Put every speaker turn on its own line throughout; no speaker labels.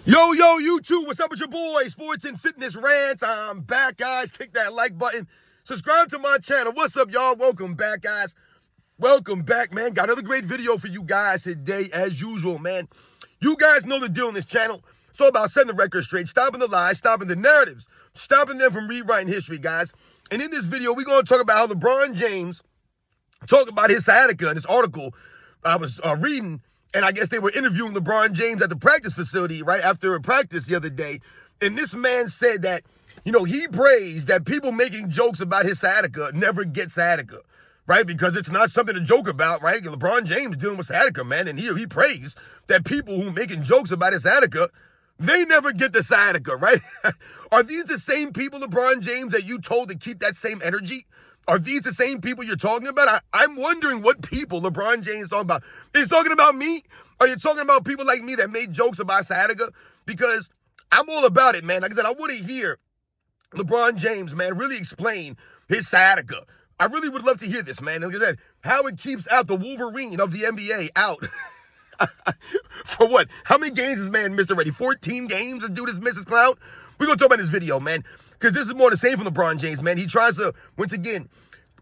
Yo, YouTube, what's up with your boy? Sports and Fitness Rants. I'm back, guys. Click that like button. Subscribe to my channel. What's up, y'all? Welcome back, guys. Welcome back, man. Got another great video for you guys today, as usual, man. You guys know the deal on this channel. It's all about setting the record straight, stopping the lies, stopping the narratives, stopping them from rewriting history, guys. And in this video, we're going to talk about how LeBron James talked about his sciatica in this article I was reading. And I guess they were interviewing LeBron James at the practice facility right after a practice the other day. And this man said that, he praised that people making jokes about his sciatica never get sciatica, right? Because it's not something to joke about, right? LeBron James dealing with sciatica, man. And he praised that people who making jokes about his sciatica, they never get the sciatica, right? Are these the same people, LeBron James, that you told to keep that same energy? Are these the same people you're talking about? I'm wondering what people LeBron James is talking about. Is he talking about me? Are you talking about people like me that made jokes about sciatica? Because I'm all about it, man. Like I said, I want to hear LeBron James, man, really explain his sciatica. I really would love to hear this, man. Like I said, how it keeps out the Wolverine of the NBA out. For what? How many games this man missed already? 14 games this dude has missed, this clown? We're going to talk about this video, man. Because this is more the same from LeBron James, man. He tries to, once again,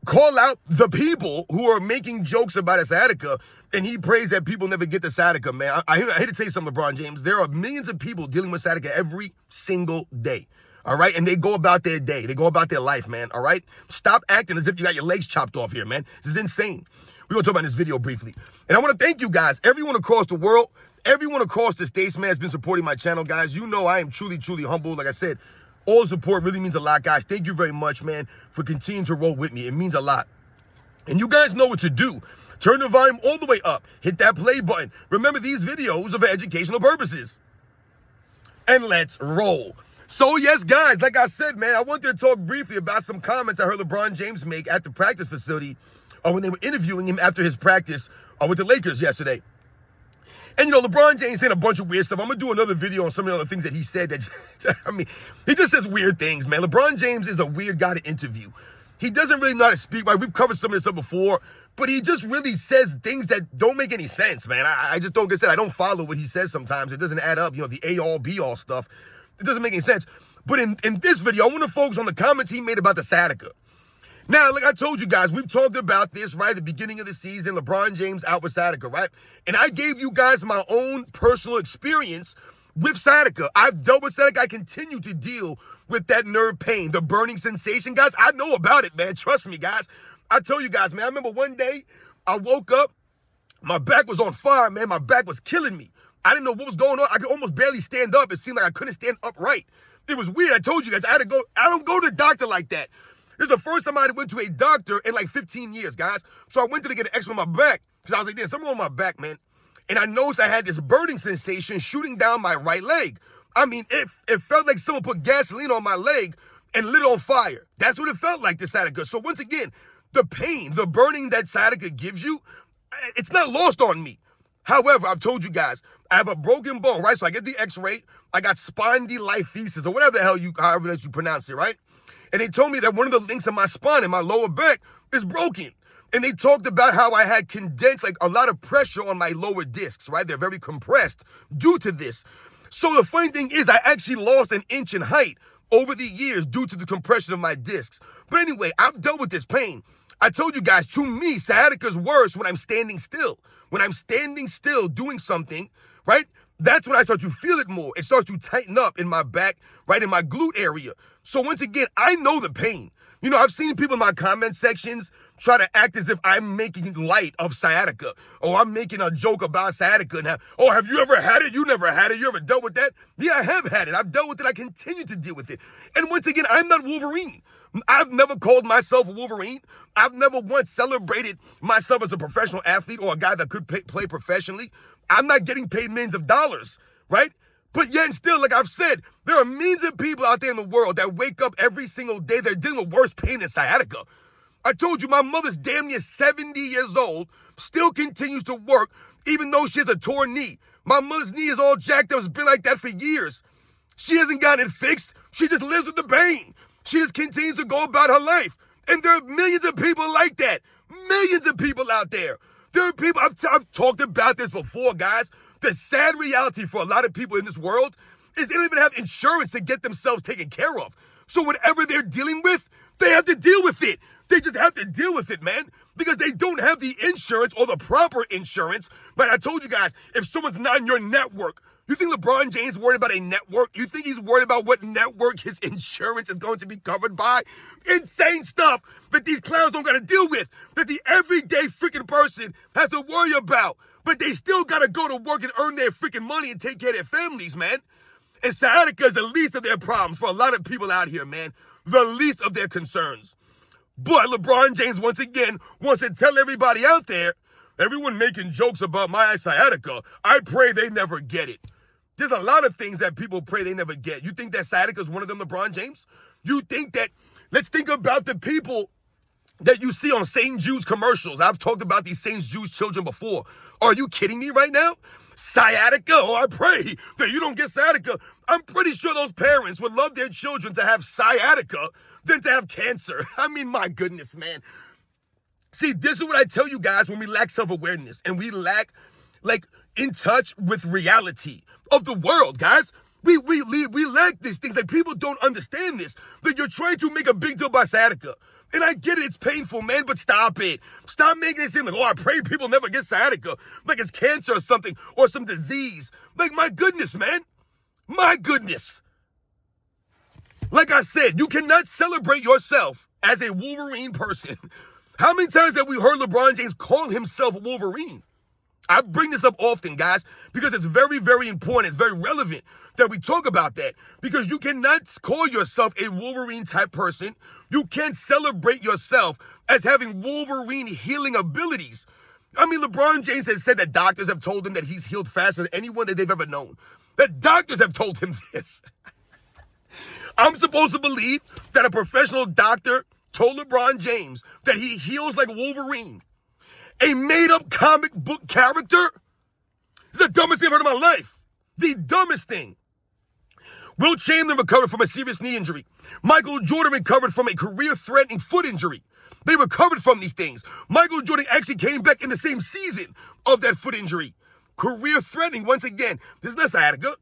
call out the people who are making jokes about his sciatica, and he prays that people never get the sciatica, man. I hate to tell you something, LeBron James. There are millions of people dealing with sciatica every single day, all right? And they go about their day. They go about their life, man, all right? Stop acting as if you got your legs chopped off here, man. This is insane. We're going to talk about this video briefly. And I want to thank you guys, everyone across the world, everyone across the states, man, has been supporting my channel, guys. You know I am truly, truly humble. Like I said, all the support really means a lot, guys. Thank you very much, man, for continuing to roll with me. It means a lot. And you guys know what to do. Turn the volume all the way up. Hit that play button. Remember, these videos are for educational purposes. And let's roll. So, yes, guys, like I said, man, I wanted to talk briefly about some comments I heard LeBron James make at the practice facility when they were interviewing him after his practice with the Lakers yesterday. And, LeBron James saying a bunch of weird stuff. I'm going to do another video on some of the other things that he said. He just says weird things, man. LeBron James is a weird guy to interview. He doesn't really know how to speak. Right? We've covered some of this stuff before, but he just really says things that don't make any sense, man. I just don't, like I said, I don't follow what he says sometimes. It doesn't add up, the A-all, B-all stuff. It doesn't make any sense. But in this video, I want to focus on the comments he made about the sciatica. Now, like I told you guys, we've talked about this, right, at the beginning of the season, LeBron James out with sciatica, right? And I gave you guys my own personal experience with sciatica. I've dealt with sciatica. I continue to deal with that nerve pain, the burning sensation. Guys, I know about it, man. Trust me, guys. I tell you guys, man, I remember one day I woke up, my back was on fire, man. My back was killing me. I didn't know what was going on. I could almost barely stand up. It seemed like I couldn't stand upright. It was weird. I told you guys, I don't go to the doctor like that. This is the first time I went to a doctor in like 15 years, guys. So I went to get an X-ray on my back because I was like, there's something on my back, man. And I noticed I had this burning sensation shooting down my right leg. I mean, it felt like someone put gasoline on my leg and lit it on fire. That's what it felt like, the sciatica. So once again, the pain, the burning that sciatica gives you, it's not lost on me. However, I've told you guys, I have a broken bone, right? So I get the X-ray. I got spondylitis or whatever the hell however you pronounce it, right? And they told me that one of the links in my spine, in my lower back, is broken. And they talked about how I had condensed, like a lot of pressure on my lower discs, right? They're very compressed due to this. So the funny thing is I actually lost an inch in height over the years due to the compression of my discs. But anyway, I've dealt with this pain. I told you guys, to me, sciatica is worse when I'm standing still. When I'm standing still doing something, right? That's when I start to feel it more. It starts to tighten up in my back, right, in my glute area. So once again, I know the pain. I've seen people in my comment sections try to act as if I'm making light of sciatica, or I'm making a joke about sciatica. And have you ever had it? You never had it. You ever dealt with that? Yeah, I have had it. I've dealt with it. I continue to deal with it. And once again, I'm not Wolverine. I've never called myself a Wolverine. I've never once celebrated myself as a professional athlete or a guy that could play professionally. I'm not getting paid millions of dollars, right? But yet and still, like I've said, there are millions of people out there in the world that wake up every single day. They're dealing with worse pain than sciatica. I told you my mother's damn near 70 years old, still continues to work, even though she has a torn knee. My mother's knee is all jacked up. It's been like that for years. She hasn't gotten it fixed. She just lives with the pain. She just continues to go about her life. And there are millions of people like that. Millions of people out there. There are people, I've talked about this before, guys. The sad reality for a lot of people in this world is they don't even have insurance to get themselves taken care of. So whatever they're dealing with, they have to deal with it. They just have to deal with it, man, because they don't have the insurance or the proper insurance. But I told you guys, if someone's not in your network, you think LeBron James is worried about a network? You think he's worried about what network his insurance is going to be covered by? Insane stuff that these clowns don't got to deal with, that the everyday freaking person has to worry about. But they still got to go to work and earn their freaking money and take care of their families, man. And sciatica is the least of their problems for a lot of people out here, man. The least of their concerns. But LeBron James, once again, wants to tell everybody out there, everyone making jokes about my sciatica, I pray they never get it. There's a lot of things that people pray they never get. You think that sciatica is one of them, LeBron James? You think that, let's think about the people that you see on St. Jude's commercials. I've talked about these St. Jude's children before. Are you kidding me right now? Sciatica? Oh, I pray that you don't get sciatica. I'm pretty sure those parents would love their children to have sciatica than to have cancer. I mean, my goodness, man. See, this is what I tell you guys when we lack self-awareness and we lack, in touch with reality of the world, guys. We lack these things. Like, people don't understand this. That you're trying to make a big deal about sciatica. And I get it, it's painful, man, but stop it. Stop making it seem like, oh, I pray people never get sciatica. Like it's cancer or something, or some disease. Like, my goodness, man. My goodness. Like I said, you cannot celebrate yourself as a Wolverine person. How many times have we heard LeBron James call himself Wolverine? I bring this up often, guys, because it's very, very important. It's very relevant that we talk about that, because you cannot call yourself a Wolverine type person. You can't celebrate yourself as having Wolverine healing abilities. I mean, LeBron James has said that doctors have told him that he's healed faster than anyone that they've ever known. That doctors have told him this. I'm supposed to believe that a professional doctor told LeBron James that he heals like Wolverine. A made-up comic book character? It's the dumbest thing I've heard in my life. The dumbest thing. Will Chamberlain recovered from a serious knee injury. Michael Jordan recovered from a career-threatening foot injury. They recovered from these things. Michael Jordan actually came back in the same season of that foot injury. Career-threatening, once again. This is not sciatica.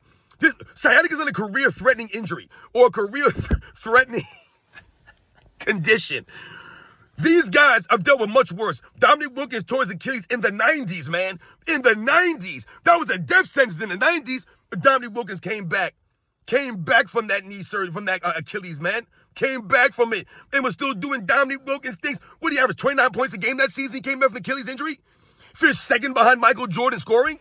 Sciatica is not a career-threatening injury or a career-threatening condition. These guys have dealt with much worse. Dominic Wilkins tore his Achilles in the 90s, man. In the 90s. That was a death sentence in the 90s. But Dominic Wilkins came back. Came back from that knee surgery, from that Achilles, man. Came back from it and was still doing Dominic Wilkins things. What did he average, 29 points a game that season? He came back from the Achilles injury? Finished second behind Michael Jordan scoring?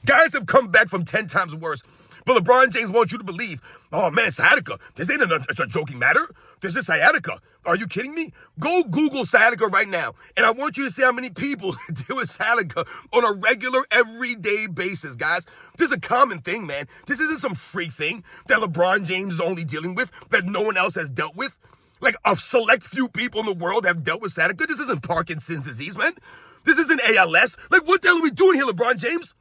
Guys have come back from 10 times worse. But LeBron James wants you to believe, oh man, sciatica. This ain't it's a joking matter. This is sciatica. Are you kidding me? Go Google sciatica right now. And I want you to see how many people deal with sciatica on a regular, everyday basis, guys. This is a common thing, man. This isn't some freak thing that LeBron James is only dealing with, that no one else has dealt with. Like, a select few people in the world have dealt with sciatica. This isn't Parkinson's disease, man. This isn't ALS. Like, what the hell are we doing here, LeBron James?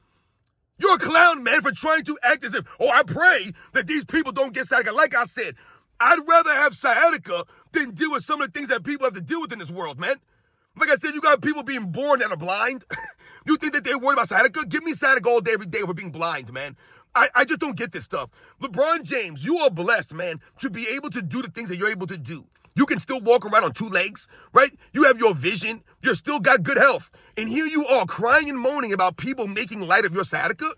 You're a clown, man, for trying to act as if, oh, I pray that these people don't get sciatica. Like I said, I'd rather have sciatica than deal with some of the things that people have to deal with in this world, man. Like I said, you got people being born that are blind. You think that they're worried about sciatica? Give me sciatica all day, every day for being blind, man. I just don't get this stuff. LeBron James, you are blessed, man, to be able to do the things that you're able to do. You can still walk around on two legs, right? You have your vision. You still got good health. And here you are crying and moaning about people making light of your sciatica.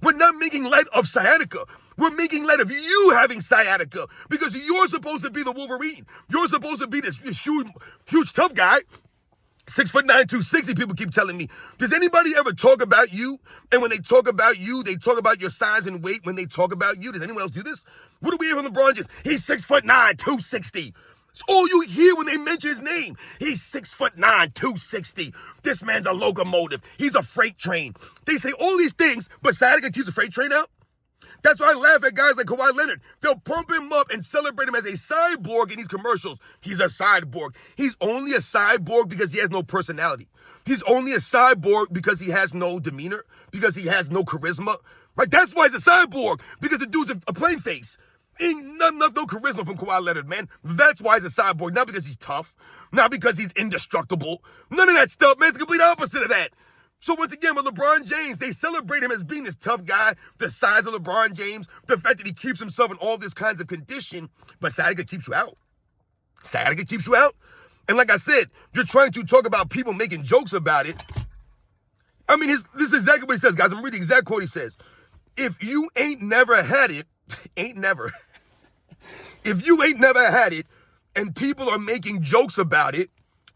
We're not making light of sciatica. We're making light of you having sciatica because you're supposed to be the Wolverine. You're supposed to be this huge tough guy. 6'9", 260, people keep telling me. Does anybody ever talk about you? And when they talk about you, they talk about your size and weight when they talk about you. Does anyone else do this? What do we hear from LeBron James? He's 6'9", 260. It's all you hear when they mention his name. He's 6'9", 260. This man's a locomotive. He's a freight train. They say all these things, but sciatica keeps a freight train out? That's why I laugh at guys like Kawhi Leonard. They'll pump him up and celebrate him as a cyborg in these commercials. He's a cyborg. He's only a cyborg because he has no personality. He's only a cyborg because he has no demeanor, because he has no charisma. Right? That's why he's a cyborg, because the dude's a plain face. Ain't no charisma from Kawhi Leonard, man. That's why he's a cyborg, not because he's tough, not because he's indestructible. None of that stuff, man. It's the complete opposite of that. So once again, with LeBron James, they celebrate him as being this tough guy, the size of LeBron James, the fact that he keeps himself in all this kinds of condition, but sciatica keeps you out. Sciatica keeps you out. And like I said, you're trying to talk about people making jokes about it. I mean, this is exactly what he says, guys. I'm reading the exact quote he says. If you ain't never had it, if you ain't never had it and people are making jokes about it,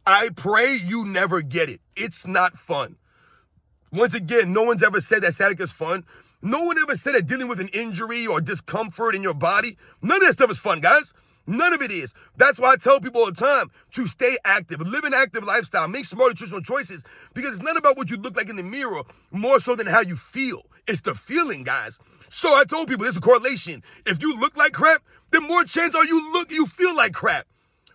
I pray you never get it. It's not fun. Once again, no one's ever said that sciatica is fun. No one ever said that dealing with an injury or discomfort in your body, none of that stuff is fun, guys. None of it is. That's why I tell people all the time to stay active, live an active lifestyle, make smart nutritional choices, because it's not about what you look like in the mirror, more so than how you feel. It's the feeling, guys. So I told people there's a correlation. If you look like crap, then more chance are you feel like crap.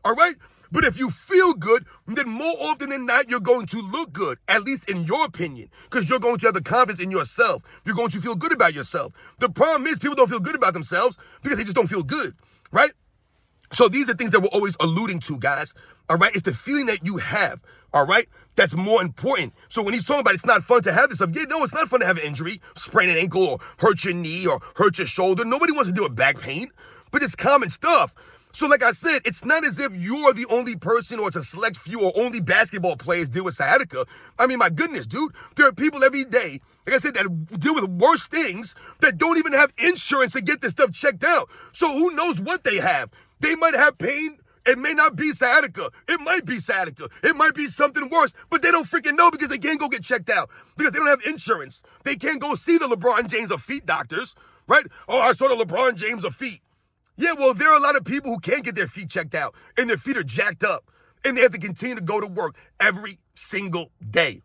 All right? But if you feel good, then more often than not, you're going to look good, at least in your opinion, because you're going to have the confidence in yourself. You're going to feel good about yourself. The problem is people don't feel good about themselves because they just don't feel good, right? So these are things that we're always alluding to, guys, all right? It's the feeling that you have, all right? That's more important. So when he's talking about it's not fun to have this stuff, yeah, no, it's not fun to have an injury, sprain an ankle or hurt your knee or hurt your shoulder. Nobody wants to deal with back pain, but it's common stuff. So like I said, it's not as if you're the only person or it's a select few or only basketball players deal with sciatica. I mean, my goodness, dude, there are people every day, like I said, that deal with worse things that don't even have insurance to get this stuff checked out. So who knows what they have? They might have pain. It may not be sciatica. It might be sciatica. It might be something worse, but they don't freaking know because they can't go get checked out because they don't have insurance. They can't go see the LeBron James of feet doctors, right? Oh, I saw the LeBron James of feet. Yeah, well, there are a lot of people who can't get their feet checked out and their feet are jacked up and they have to continue to go to work every single day.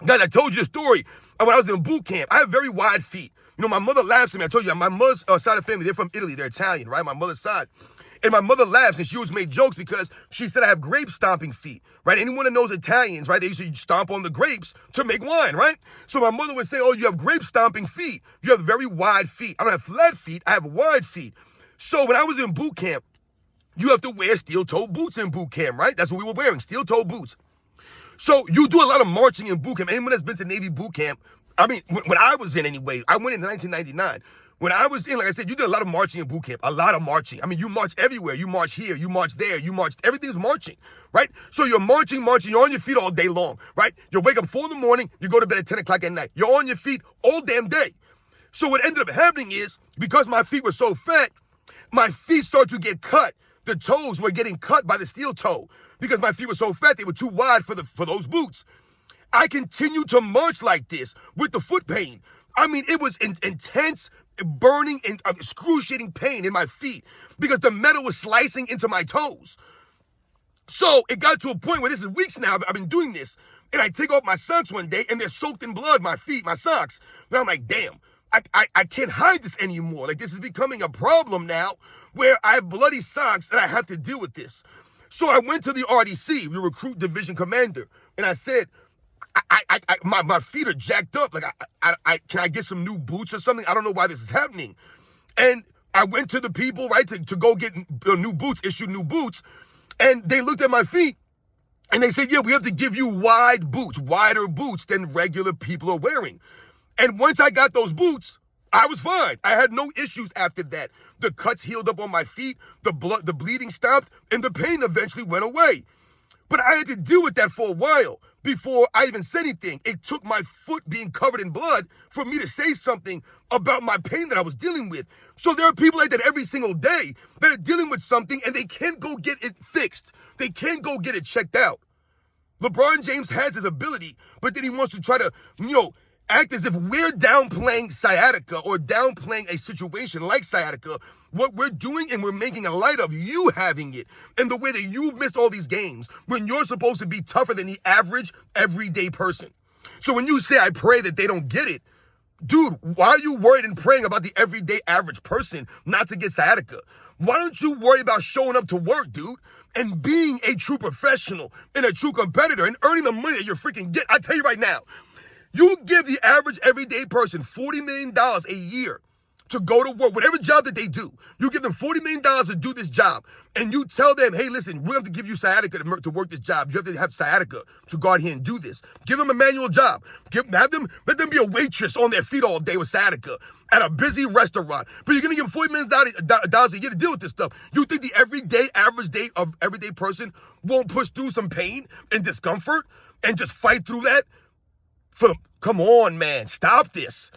Guys, I told you the story of when I was in boot camp. I have very wide feet. You know, my mother laughs at me. I told you, my mother's side of the family, they're from Italy. They're Italian, right? My mother's side. And my mother laughs and she always made jokes because she said I have grape stomping feet, right? Anyone that knows Italians, right? They used to stomp on the grapes to make wine, right? So my mother would say, oh, you have grape stomping feet. You have very wide feet. I don't have flat feet. I have wide feet. So when I was in boot camp, you have to wear steel-toed boots in boot camp, right? That's what we were wearing, steel-toed boots. So you do a lot of marching in boot camp. Anyone that's been to Navy boot camp, I mean, when I was in anyway, I went in 1999. When I was in, like I said, you did a lot of marching in boot camp, a lot of marching. I mean, you march everywhere. You march here, you march there, you march, everything's marching, right? So you're marching, you're on your feet all day long, right? You wake up 4 in the morning, you go to bed at 10 o'clock at night. You're on your feet all damn day. So what ended up happening is, because my feet were so fat, my feet started to get cut. The toes were getting cut by the steel toe. Because my feet were so fat, they were too wide for those boots. I continued to march like this with the foot pain. I mean, it was intense, burning, and excruciating pain in my feet because the metal was slicing into my toes. So it got to a point where this is weeks now, I've been doing this, and I take off my socks one day, and they're soaked in blood, my feet, my socks. And I'm like, damn, I can't hide this anymore. Like, this is becoming a problem now where I have bloody socks, and I have to deal with this. So I went to the RDC, the Recruit Division Commander, and I said, my feet are jacked up. Like, can I get some new boots or something? I don't know why this is happening. And I went to the people, right, to go get new boots, issue new boots. And they looked at my feet and they said, yeah, we have to give you wide boots, wider boots than regular people are wearing. And once I got those boots, I was fine. I had no issues after that. The cuts healed up on my feet, the bleeding stopped, and the pain eventually went away. But I had to deal with that for a while before I even said anything. It took my foot being covered in blood for me to say something about my pain that I was dealing with. So there are people like that every single day that are dealing with something and they can't go get it fixed. They can't go get it checked out. LeBron James has his ability, but then he wants to try to, act as if we're downplaying sciatica or downplaying a situation like sciatica. What we're doing, and we're making a light of you having it and the way that you've missed all these games when you're supposed to be tougher than the average everyday person. So when you say, I pray that they don't get it, dude, why are you worried and praying about the everyday average person not to get sciatica? Why don't you worry about showing up to work, dude, and being a true professional and a true competitor and earning the money that you're freaking get? I tell you right now, you give the average everyday person $40 million a year to go to work, whatever job that they do. You give them $40 million to do this job, and you tell them, hey, listen, we have to give you sciatica to work this job. You have to have sciatica to go out here and do this. Give them a manual job. Let them be a waitress on their feet all day with sciatica at a busy restaurant. But you're going to give them $40 million a year to deal with this stuff. You think the everyday person won't push through some pain and discomfort and just fight through that? Come on, man. Stop this.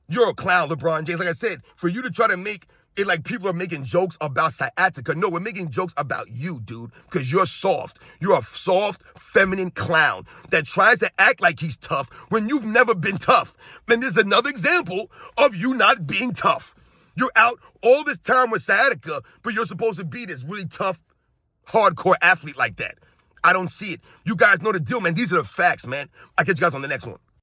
You're a clown, LeBron James. Like I said, for you to try to make it like people are making jokes about sciatica. No, we're making jokes about you, dude, because you're soft. You're a soft, feminine clown that tries to act like he's tough when you've never been tough. And there's another example of you not being tough. You're out all this time with sciatica, but you're supposed to be this really tough, hardcore athlete like that. I don't see it. You guys know the deal, man. These are the facts, man. I'll catch you guys on the next one.